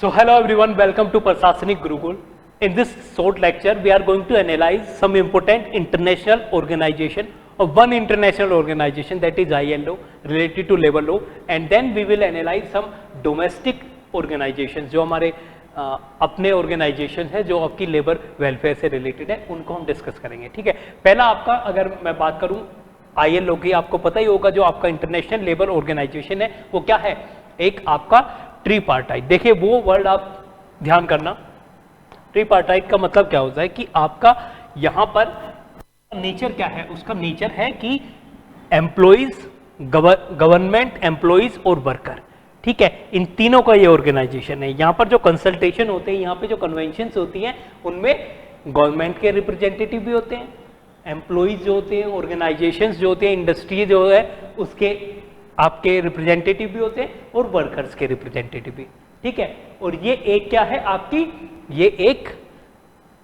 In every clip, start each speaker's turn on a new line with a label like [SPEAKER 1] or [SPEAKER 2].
[SPEAKER 1] So hello everyone, welcome to Prasasanik Gurukul. In this short lecture, we are going to analyze some important international organization or one international organization that is ILO related to labor law, and then we will analyze some domestic organizations जो हमारे अपने organisation है जो आपकी labour welfare से related है, उनको हम डिस्कस करेंगे। ठीक है, पहला आपका अगर मैं बात करूं ILO की, आपको पता ही होगा जो आपका इंटरनेशनल लेबर ऑर्गेनाइजेशन है वो क्या है, एक आपका ट्रीपार्टाइट। देखिए वो वर्ड आप ध्यान करना, ट्रीपार्टाइट का मतलब क्या होता है कि आपका यहां पर नेचर क्या है, उसका नेचर है कि एम्प्लॉइज, गवर्नमेंट एम्प्लॉइज और वर्कर। ठीक है, इन तीनों का ये ऑर्गेनाइजेशन है। यहाँ पर जो कंसल्टेशन होते हैं, यहाँ पे जो कन्वेंशंस होती हैं, उनमें गवर्नमेंट के रिप्रेजेंटेटिव भी होते हैं, एम्प्लॉइज जो होते हैं, ऑर्गेनाइजेशंस जो होते हैं, इंडस्ट्री जो है उसके आपके रिप्रेजेंटेटिव भी होते हैं और वर्कर्स के रिप्रेजेंटेटिव भी। ठीक है, और ये एक क्या है आपकी, ये एक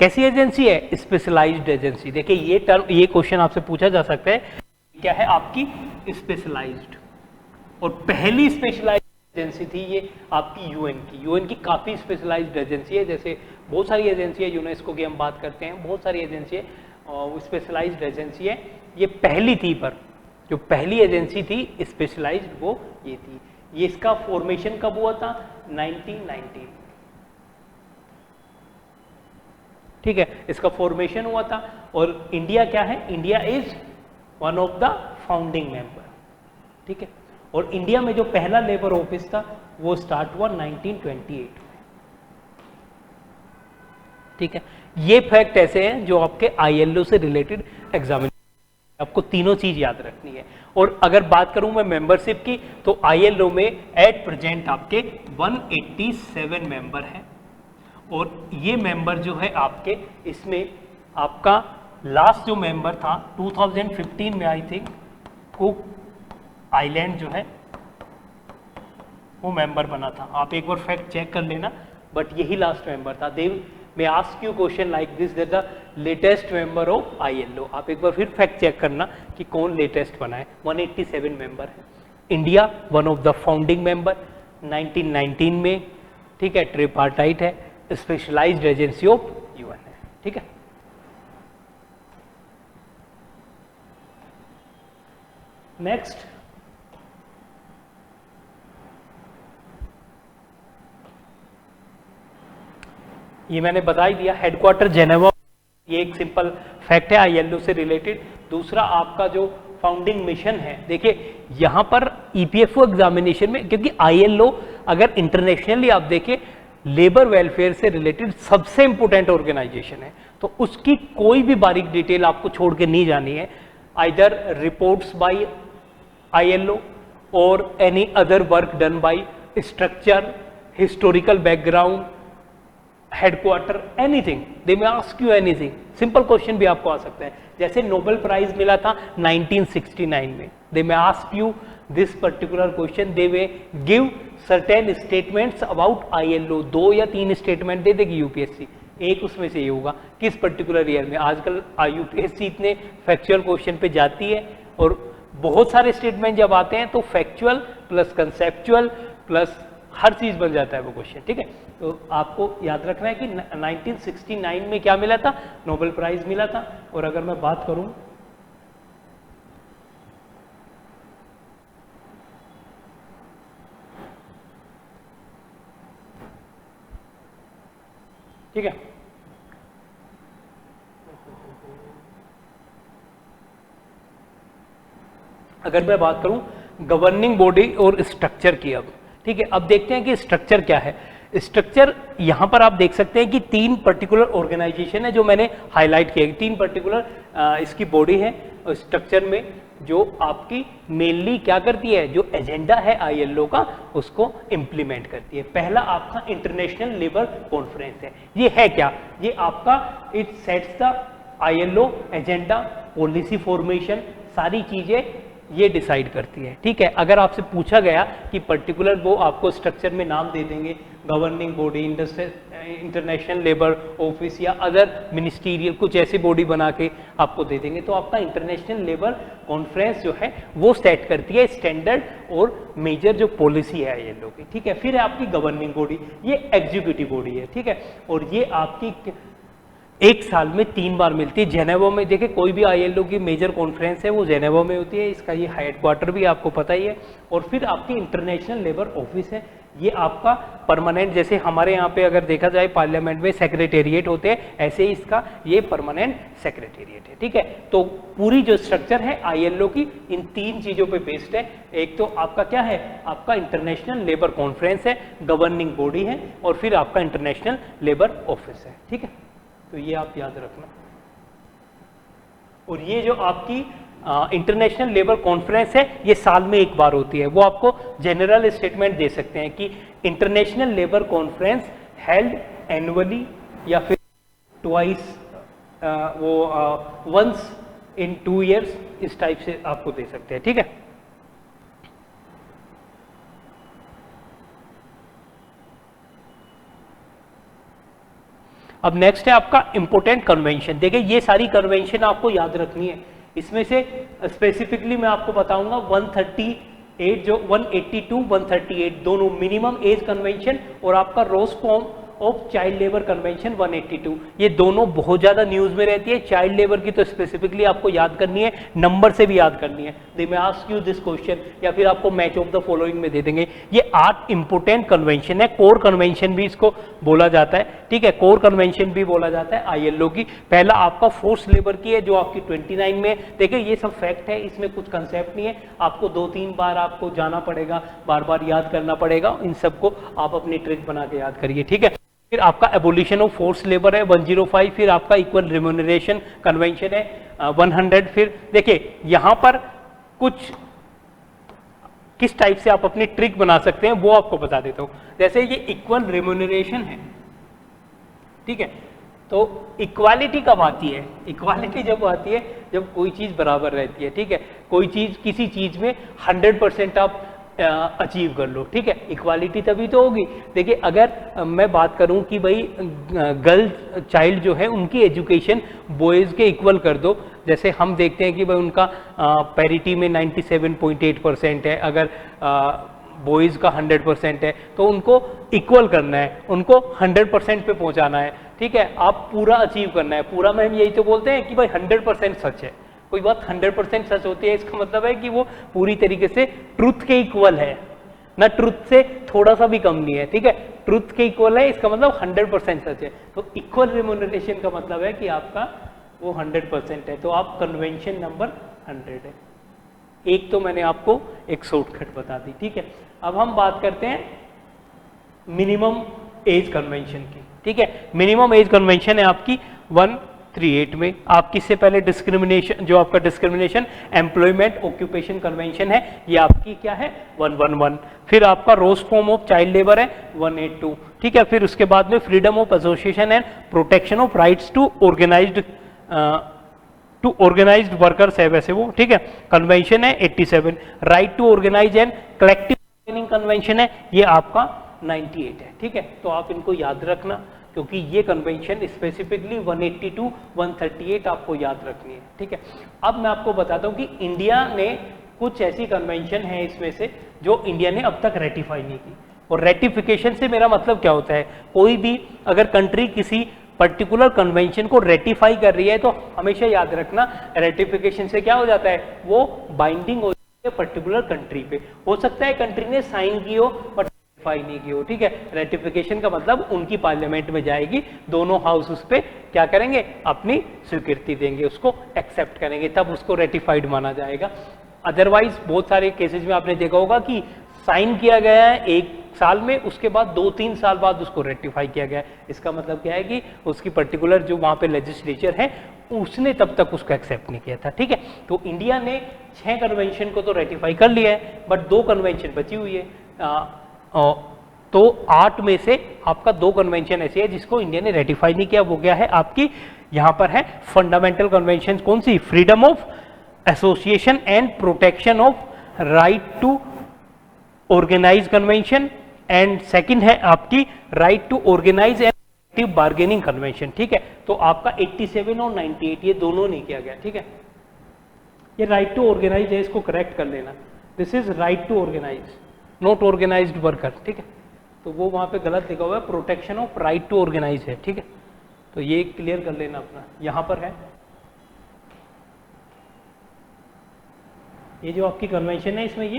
[SPEAKER 1] कैसी एजेंसी है, स्पेशलाइज्ड एजेंसी। देखिए ये टर्म, ये क्वेश्चन आपसे पूछा जा सकता है, क्या है आपकी स्पेशलाइज्ड। और पहली स्पेशलाइज्ड एजेंसी थी ये आपकी यूएन की काफी स्पेशलाइज्ड एजेंसी है। जैसे बहुत सारी एजेंसी है, यूनेस्को की हम बात करते हैं, बहुत सारी एजेंसी है और स्पेशलाइज्ड एजेंसी है। ये पहली थी, पर जो पहली एजेंसी थी स्पेशलाइज्ड वो ये थी। ये इसका फॉर्मेशन कब हुआ था, 1919। ठीक है, इसका फॉर्मेशन हुआ था। और इंडिया क्या है, India is one of the founding member. ठीक है, और इंडिया में जो पहला लेबर ऑफिस था वो स्टार्ट हुआ 1928 में। ठीक है, ये फैक्ट ऐसे हैं जो आपके ILO से रिलेटेड एग्जामिनेशन, आपको तीनों चीज याद रखनी है। और अगर बात करूं मैं मेंबरशिप की, तो ILO में एट प्रेजेंट आपके 187 मेंबर हैं। और ये मेंबर जो है आपके, इसमें आपका लास्ट जो मेंबर था 2015 में, आई थिंक कुक आइलैंड जो है वो मेंबर बना था। आप एक बार फैक्ट चेक कर लेना, बट यही लास्ट मेंबर था। दे may ask you question like this, that the latest member of ILO। आप एक बार फिर फैक्ट चेक करना कि कौन लेटेस्ट बना है। 187 मेंबर है। India one of the founding member 1919 में। ठीक है, ट्रिपार्टाइट है, स्पेशलाइज्ड एजेंसी ऑफ UN है। ठीक है, नेक्स्ट ये मैंने बता ही दिया, हेडक्वार्टर जेनेवा, ये एक सिंपल फैक्ट है ILO से रिलेटेड। दूसरा आपका जो फाउंडिंग मिशन है, देखिए यहां पर EPFO एग्जामिनेशन में, क्योंकि ILO अगर इंटरनेशनली आप देखें लेबर वेलफेयर से रिलेटेड सबसे इंपॉर्टेंट ऑर्गेनाइजेशन है, तो उसकी कोई भी बारीक डिटेल आपको छोड़ के नहीं जानी है। आइदर रिपोर्ट्स बाय ILO और any other work done by structure, historical background, headquarter, anything, they may ask you anything. Simple question भी आपको आ सकता है, जैसे नोबेल प्राइज मिला था 1969 में, they may ask you this particular question, they may give certain statements about ILO। 2 या 3 statement दे देगी UPSC, एक उसमें से ये होगा किस पर्टिकुलर ईयर में। आजकल UPSC इतने फैक्चुअल क्वेश्चन पे जाती है, और बहुत सारे स्टेटमेंट जब आते हैं तो फैक्चुअल प्लस कंसेप्चुअल प्लस हर चीज बन जाता है वो क्वेश्चन। ठीक है, तो आपको याद रखना है कि 1969 में क्या मिला था, नोबेल प्राइज मिला था। और अगर मैं बात करूं ठीक है, अगर मैं बात करूं गवर्निंग बॉडी और स्ट्रक्चर की, अब ठीक है, अब देखते हैं कि स्ट्रक्चर क्या है। स्ट्रक्चर यहां पर आप देख सकते हैं कि 3 पर्टिकुलर ऑर्गेनाइजेशन है जो मैंने हाईलाइट किया, 3 पर्टिकुलर इसकी बॉडी है। और स्ट्रक्चर में जो आपकी मेनली क्या करती है, जो एजेंडा है ILO का उसको इंप्लीमेंट करती है। पहला आपका इंटरनेशनल लेबर कॉन्फ्रेंस है। ये है क्या, ये आपका it sets the ILO agenda, policy formation, सारी चीजें ये डिसाइड करती है। ठीक है, अगर आपसे पूछा गया कि पर्टिकुलर, वो आपको स्ट्रक्चर में नाम दे देंगे, governing body, international labour office या अदर मिनिस्टीरियल, कुछ ऐसी बॉडी बना के आपको दे देंगे। तो आपका इंटरनेशनल लेबर कॉन्फ्रेंस जो है वो सेट करती है स्टैंडर्ड और मेजर जो पॉलिसी है ILO की। ठीक है, फिर है आपकी गवर्निंग बॉडी, ये एग्जीक्यूटिव बॉडी है। ठीक है, और ये आपकी एक साल में 3 बार मिलती है जेनेवा में। देखिए, कोई भी ILO की मेजर कॉन्फ्रेंस है वो जेनेवा में होती है, इसका ये हेडक्वार्टर भी आपको पता ही है। और फिर आपकी इंटरनेशनल लेबर ऑफिस है, ये आपका परमानेंट, जैसे हमारे यहाँ पे अगर देखा जाए पार्लियामेंट में सेक्रेटेरिएट होते हैं, ऐसे ही इसका ये परमानेंट सेक्रेटेरिएट है। ठीक है, तो पूरी जो स्ट्रक्चर है ILO की इन 3 चीज़ों पे बेस्ड है। एक तो आपका क्या है, आपका इंटरनेशनल लेबर कॉन्फ्रेंस है, गवर्निंग बॉडी है, और फिर आपका इंटरनेशनल लेबर ऑफिस है। ठीक है, तो ये आप याद रखना। और ये जो आपकी इंटरनेशनल लेबर कॉन्फ्रेंस है, ये साल में एक बार होती है। वो आपको जनरल स्टेटमेंट दे सकते हैं कि international labour conference held annually या फिर ट्वाइस, वंस इन 2 ईयर्स, इस टाइप से आपको दे सकते हैं। ठीक है, अब नेक्स्ट है आपका इंपोर्टेंट कन्वेंशन। देखिए, ये सारी कन्वेंशन आपको याद रखनी है। इसमें से स्पेसिफिकली मैं आपको बताऊंगा 138, जो 182, 138 दोनों मिनिमम एज कन्वेंशन, और आपका रोस्कॉम ऑफ चाइल्ड लेबर कन्वेंशन 182, ये दोनों बहुत ज़्यादा न्यूज़ में रहती है। चाइल्ड लेबर की तो स्पेसिफिकली आपको याद करनी है, नंबर से भी याद करनी है। They may ask you this question, या फिर आपको मैच ऑफ द फॉलोइंग में दे देंगे। ये 8 इंपोर्टेंट कन्वेंशन है, कोर कन्वेंशन भी इसको बोला जाता है। ठीक है, कोर कन्वेंशन भी बोला जाता है ILO की। पहला आपका फोर्स लेबर की है, जो आपकी 29 में। देखिए, ये सब फैक्ट है, इसमें कुछ कंसेप्ट नहीं है, आपको 2-3 बार आपको जाना पड़ेगा, बार बार याद करना पड़ेगा। इन सबको आप अपनी ट्रिक बना के याद करिए। ठीक है, फिर आपका एबोलिशन ऑफ फोर्स लेबर है 105, फिर आपका इक्वल रिम्यूनरेशन कन्वेंशन है 100। फिर देखिए, यहां पर कुछ किस टाइप से आप अपनी ट्रिक बना सकते हैं वो आपको बता देता हूं। जैसे ये इक्वल रिम्यूनरेशन है, ठीक है, तो इक्वालिटी कब आती है? इक्वालिटी जब आती है जब कोई चीज बराबर रहती है। ठीक है, कोई चीज, किसी चीज में 100% आप अचीव कर लो। ठीक है, इक्वालिटी तभी तो होगी। देखिए, अगर मैं बात करूं कि भाई गर्ल चाइल्ड जो है उनकी एजुकेशन बॉयज़ के इक्वल कर दो, जैसे हम देखते हैं कि भाई उनका पैरिटी में 97.8% है, अगर बॉयज़ का 100% है, तो उनको इक्वल करना है, उनको 100% पे पहुंचाना है। ठीक है, आप पूरा अचीव करना है। पूरा में हम यही तो बोलते हैं कि भाई 100% सच है। कोई बात 100% सच होती है, इसका मतलब है कि वो पूरी तरीके से ट्रुथ के इक्वल है, ना ट्रुथ से थोड़ा सा भी कम नहीं है। ठीक है, ट्रुथ के इक्वल है, इसका मतलब 100% सच है। तो इक्वल रिम्यूनरेशन का मतलब है कि आपका वो 100% है, तो आप कन्वेंशन नंबर 100 है। एक तो मैंने आपको एक शॉर्टकट बता दी। ठीक है, अब हम बात करते हैं मिनिमम एज कन्वेंशन की। ठीक है, मिनिमम एज कन्वेंशन है आपकी 138 में। आपकी से पहले डिस्क्रिमिनेशन, जो आपका डिस्क्रिमिनेशन एम्प्लॉयमेंट ऑक्यूपेशन कन्वेंशन है, ये आपकी क्या है 111। फिर आपका worst form of child labour है 182। ठीक है, फिर उसके बाद में freedom of association and protection of rights to organised workers है वैसे वो। ठीक है, कन्वेंशन है 87। Right to organise and collective bargaining convention है, ये आपका 98 है। ठीक है, तो आप इनको याद रखना, क्योंकि ये कन्वेंशन स्पेसिफिकली 182, 138 आपको याद रखनी है। ठीक है, अब मैं आपको बताता हूँ कि इंडिया ने कुछ ऐसी कन्वेंशन है इसमें से जो इंडिया ने अब तक रेटिफाई नहीं की। और रेटिफिकेशन से मेरा मतलब क्या होता है, कोई भी अगर कंट्री किसी पर्टिकुलर कन्वेंशन को रेटिफाई कर रही है तो हमेशा याद रखना, रेटिफिकेशन से क्या हो जाता है, वो बाइंडिंग हो जाती है पर्टिकुलर कंट्री पे। हो सकता है कंट्री ने साइन की हो बट रेटिफाई नहीं की हो। ठीक है, रेटिफिकेशन का मतलब उनकी पार्लियामेंट में जाएगी, दोनों हाउस उस पर क्या करेंगे, अपनी स्वीकृति देंगे, उसको एक्सेप्ट करेंगे, तब उसको रेटिफाइड माना जाएगा। अदरवाइज बहुत सारे केसेस में आपने देखा होगा कि साइन किया गया है 1 साल में, उसके बाद 2-3 साल बाद उसको रेटिफाई किया गया है। इसका मतलब क्या है कि उसकी पर्टिकुलर जो वहाँ पे लेजिस्लेचर है उसने तब तक उसको एक्सेप्ट नहीं किया था। ठीक है, तो इंडिया ने 6 कन्वेंशन को तो रेटिफाई कर लिया है, बट 2 कन्वेंशन बची हुई है। तो 8 में से आपका 2 कन्वेंशन ऐसी है जिसको इंडिया ने रेटिफाई नहीं किया। वो क्या है आपकी, यहाँ पर है फंडामेंटल कन्वेंशन, कौन सी, freedom of association and protection of right to organise convention, and second है आपकी right to organise and collective bargaining convention. ठीक है, तो आपका 87 और 98 ये दोनों नहीं किया गया। ठीक है, ये राइट टू ऑर्गेनाइज है, इसको करेक्ट कर लेना। This is right to organise, not organised worker. ठीक है, तो वो वहां पे गलत लिखा हुआ है, protection of right to organise है। ठीक है, तो ये क्लियर कर लेना अपना, यहां पर है ये जो आपकी कन्वेंशन है, इसमें ये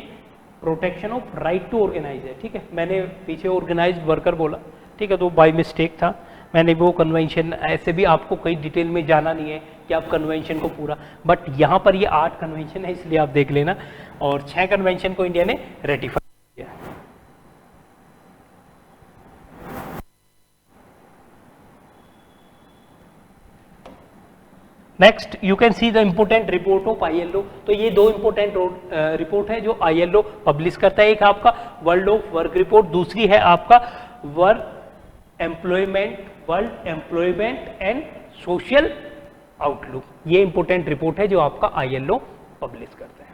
[SPEAKER 1] protection of right to organise है। ठीक है, मैंने पीछे ऑर्गेनाइज्ड वर्कर बोला, ठीक है, तो बाय मिस्टेक था, मैंने वो कन्वेंशन, ऐसे भी आपको कई डिटेल में जाना नहीं है कि आप कन्वेंशन को पूरा, बट यहाँ पर ये 8 कन्वेंशन है इसलिए आप देख लेना, और 6 कन्वेंशन को इंडिया ने रेटिफाई किया। Next you can see the important report of ILO। तो ये 2 इम्पोर्टेंट रिपोर्ट है जो ILO पब्लिश करता है, एक आपका वर्ल्ड ऑफ वर्क रिपोर्ट, दूसरी है आपका world employment and social outlook. ये इंपॉर्टेंट रिपोर्ट है जो आपका ILO पब्लिश करता है।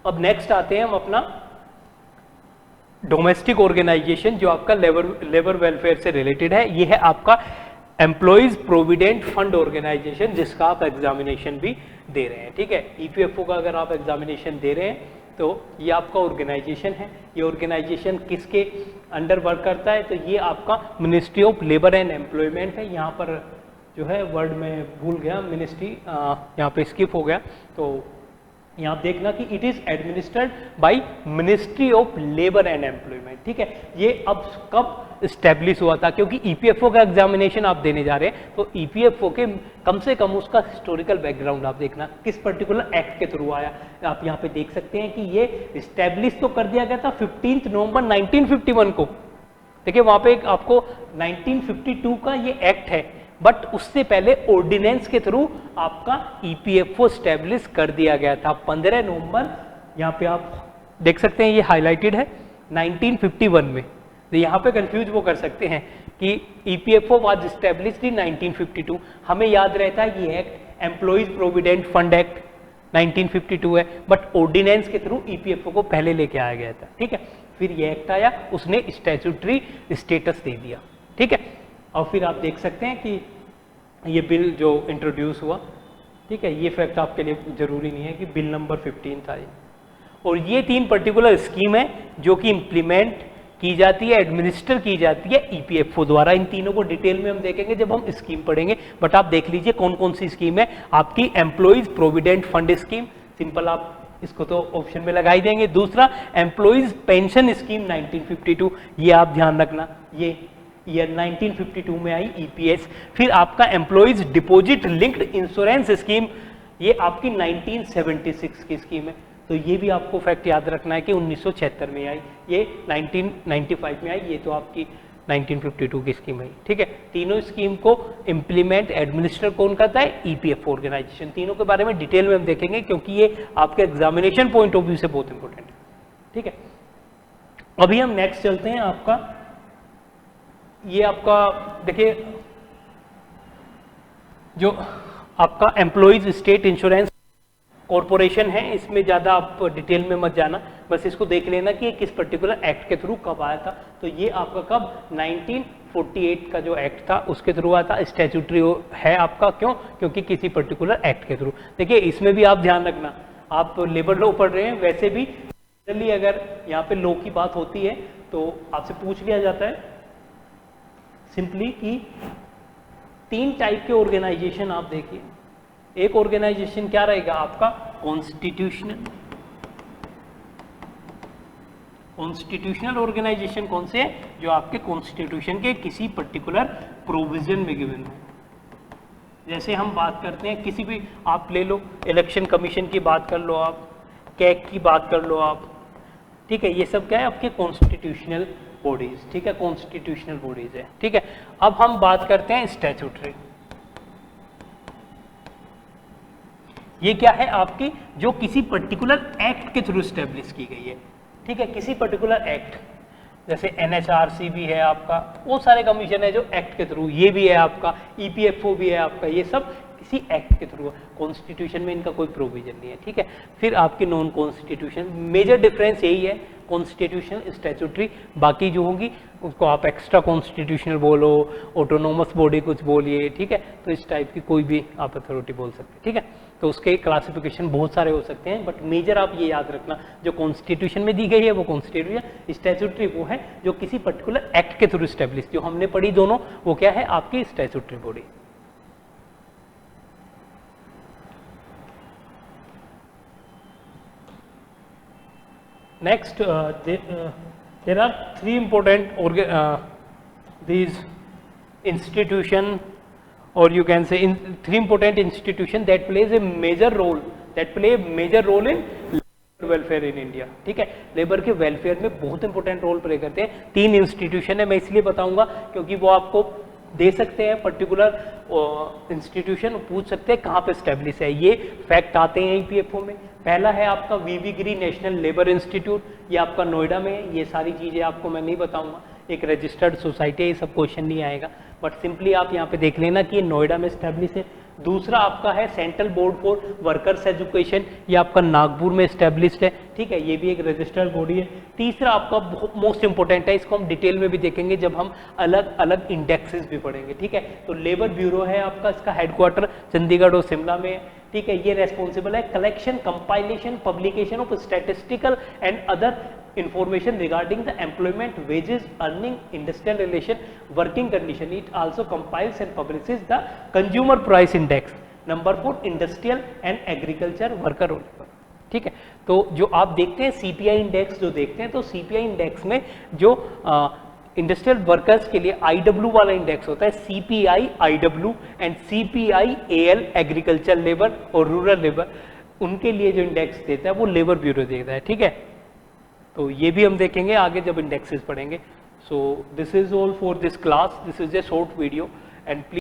[SPEAKER 1] अब नेक्स्ट आते हैं हम अपना डोमेस्टिक ऑर्गेनाइजेशन जो आपका लेबर वेलफेयर से रिलेटेड है। ये है आपका एम्प्लॉयज प्रोविडेंट फंड ऑर्गेनाइजेशन, जिसका आप एग्जामिनेशन भी दे रहे हैं। ठीक है, EPFO का अगर आप एग्जामिनेशन दे रहे हैं तो ये आपका ऑर्गेनाइजेशन है। ये ऑर्गेनाइजेशन किसके अंडर वर्क करता है, तो ये आपका ministry of labour and employment है। यहाँ पर जो है वर्ड में भूल गया, मिनिस्ट्री यहाँ पे स्किप हो गया, तो यहाँ देखना कि it is administered by ministry of labour and employment. ठीक है, ये अब कब स्टैब्लिश हुआ था, क्योंकि EPFO का एग्जामिनेशन आप देने जा रहे हैं, तो EPFO के कम से कम उसका हिस्टोरिकल बैकग्राउंड आप देखना, किस पर्टिकुलर एक्ट के थ्रू आया। आप यहाँ पे देख सकते हैं कि ये स्टैब्लिश तो कर दिया गया था 15 नवंबर 1951 को। देखिए वहां पे आपको 1952 का ये एक्ट है, बट उससे पहले ऑर्डिनेंस के थ्रू आपका EPFO स्टैब्लिश कर दिया गया था 15 नवंबर। यहाँ पे आप देख सकते हैं ये हाईलाइटेड है 1951 में, तो यहाँ पे कंफ्यूज वो कर सकते हैं कि EPFO वाज स्टैब्लिश्ड इन 1952। हमें याद रहता है ये act employees provident fund act 1952 है, बट ऑर्डिनेंस के थ्रू EPFO को पहले लेके आया गया था। ठीक है, फिर ये एक्ट आया, उसने स्टैट्यूटरी स्टेटस दे दिया। ठीक है, और फिर आप देख सकते हैं कि ये बिल जो इंट्रोड्यूस हुआ, ठीक है, ये फैक्ट आपके लिए जरूरी नहीं है कि बिल नंबर 15 था ये। और ये 3 पर्टिकुलर स्कीम है जो कि इम्प्लीमेंट की जाती है, एडमिनिस्टर की जाती है EPFO द्वारा। इन तीनों को डिटेल में हम देखेंगे जब हम स्कीम पढ़ेंगे, बट आप देख लीजिए कौन कौन सी स्कीम है। आपकी employees provident fund scheme, simple आप इसको तो ऑप्शन में लगा ही देंगे। दूसरा एम्प्लॉइज पेंशन स्कीम 1952, ये आप ध्यान रखना, ये ईयर 1952 में आई EPS। फिर आपका employees deposit linked insurance scheme, ये आपकी 1976 की स्कीम है, तो ये भी आपको फैक्ट याद रखना है कि 1976 में आई, ये 1995 में आई, ये तो आपकी 1952 की स्कीम है। ठीक है, तीनों स्कीम को इम्प्लीमेंट एडमिनिस्टर कौन करता है, EPFO ऑर्गेनाइजेशन। तीनों के बारे में डिटेल में हम देखेंगे क्योंकि ये आपके एग्जामिनेशन पॉइंट ऑफ व्यू से बहुत इंपॉर्टेंट है। ठीक है, अभी हम नेक्स्ट चलते हैं। आपका ये आपका देखिए जो आपका एम्प्लॉइज स्टेट इंश्योरेंस कॉरपोरेशन है, इसमें ज़्यादा आप डिटेल में मत जाना, बस इसको देख लेना कि ये किस पर्टिकुलर एक्ट के थ्रू कब आया था। तो ये आपका कब 1948 का जो एक्ट था उसके थ्रू आया था। स्टैट्यूटरी है आपका, क्यों, क्योंकि किसी पर्टिकुलर एक्ट के थ्रू। देखिए इसमें भी आप ध्यान रखना, आप लेबर लॉ पढ़ रहे हैं, वैसे भी अगर यहाँ पे लॉ की बात होती है तो आपसे पूछ लिया जाता है सिंपली कि 3 टाइप के ऑर्गेनाइजेशन आप देखिए। एक ऑर्गेनाइजेशन क्या रहेगा आपका, कॉन्स्टिट्यूशनल ऑर्गेनाइजेशन कौन से है, जो आपके कॉन्स्टिट्यूशन के किसी पर्टिकुलर प्रोविजन में गिवन हो। जैसे हम बात करते हैं किसी भी, आप ले लो इलेक्शन कमीशन की बात कर लो, आप कैग की बात कर लो आप, ठीक है, ये सब क्या है आपके कॉन्स्टिट्यूशनल बॉडीज। ठीक है, कॉन्स्टिट्यूशनल बॉडीज है। ठीक है, अब हम बात करते हैं स्टैट्यूटरी। ये क्या है आपकी, जो किसी पर्टिकुलर एक्ट के थ्रू स्टैब्लिश की गई है। ठीक है, किसी पर्टिकुलर एक्ट, जैसे NHRC भी है आपका, वो सारे कमीशन है जो एक्ट के थ्रू, ये भी है आपका EPFO भी है आपका, ये सब किसी एक्ट के थ्रू, कॉन्स्टिट्यूशन में इनका कोई प्रोविजन नहीं है, ठीक है। फिर आपके नॉन कॉन्स्टिट्यूशन, मेजर डिफरेंस यही है, कॉन्स्टिट्यूशनल, स्टैट्यूटरी, बाकी जो होंगी उसको आप एक्स्ट्रा कॉन्स्टिट्यूशनल बोलो, ऑटोनोमस बॉडी कुछ बोलिए, ठीक है। तो इस टाइप की कोई भी आप अथॉरिटी बोल सकते हैं, ठीक है। तो उसके क्लासिफिकेशन बहुत सारे हो सकते हैं, बट मेजर आप ये याद रखना, जो कॉन्स्टिट्यूशन में दी गई है वो कॉन्स्टिट्यूशन, स्टैट्यूटरी वो है जो किसी पर्टिकुलर एक्ट के थ्रू स्टेब्लिश, जो हमने पढ़ी दोनों, वो क्या है आपकी statutory body. Next, there are three important these institution, or you can say three important institution that plays a major role, that play a major role in welfare in India, ठीक है। लेबर के welfare में बहुत important role play करते हैं। 3 institution है, मैं इसलिए बताऊंगा क्योंकि वो आपको दे सकते हैं पर्टिकुलर इंस्टीट्यूशन, पूछ सकते हैं कहाँ पे स्टेब्लिश है, ये फैक्ट आते हैं ईपीएफओ में। पहला है आपका वीवी गिरी नेशनल लेबर इंस्टीट्यूट, ये आपका नोएडा में है। ये सारी चीज़ें आपको मैं नहीं बताऊंगा, एक रजिस्टर्ड सोसाइटी है, ये सब क्वेश्चन नहीं आएगा, बट सिंपली आप यहाँ पे देख लेना कि ये नोएडा में स्टैब्लिश है। दूसरा आपका है central board for workers education, ये आपका नागपुर में स्टैब्लिश्ड है, ठीक है, ये भी एक रजिस्टर्ड बॉडी है। तीसरा आपका मोस्ट इंपॉर्टेंट है, इसको हम डिटेल में भी देखेंगे जब हम अलग अलग इंडेक्सेस भी पढ़ेंगे, ठीक है। तो लेबर ब्यूरो है आपका, इसका हेडक्वार्टर चंडीगढ़ और शिमला में है, ठीक है। ये रेस्पॉन्सिबल है collection, compilation, publication of statistical and other information regarding the employment, wages, earning, industrial relation, working condition. It also compiles and publishes the consumer price index. Number 4 industrial and agriculture worker labor, ठीक है। तो जो आप देखते हैं CPI index जो देखते हैं, तो सीपीआई इंडेक्स में जो इंडस्ट्रियल वर्कर्स के लिए आईडब्ल्यू वाला इंडेक्स होता है, CPI IW and CPI AL agriculture labour और रूरल लेबर, उनके लिए जो इंडेक्स देता है वो लेबर ब्यूरो देता है, ठीक है। तो ये भी हम देखेंगे आगे जब इंडेक्सेस पढ़ेंगे। So this is all for this class, this is a short video and please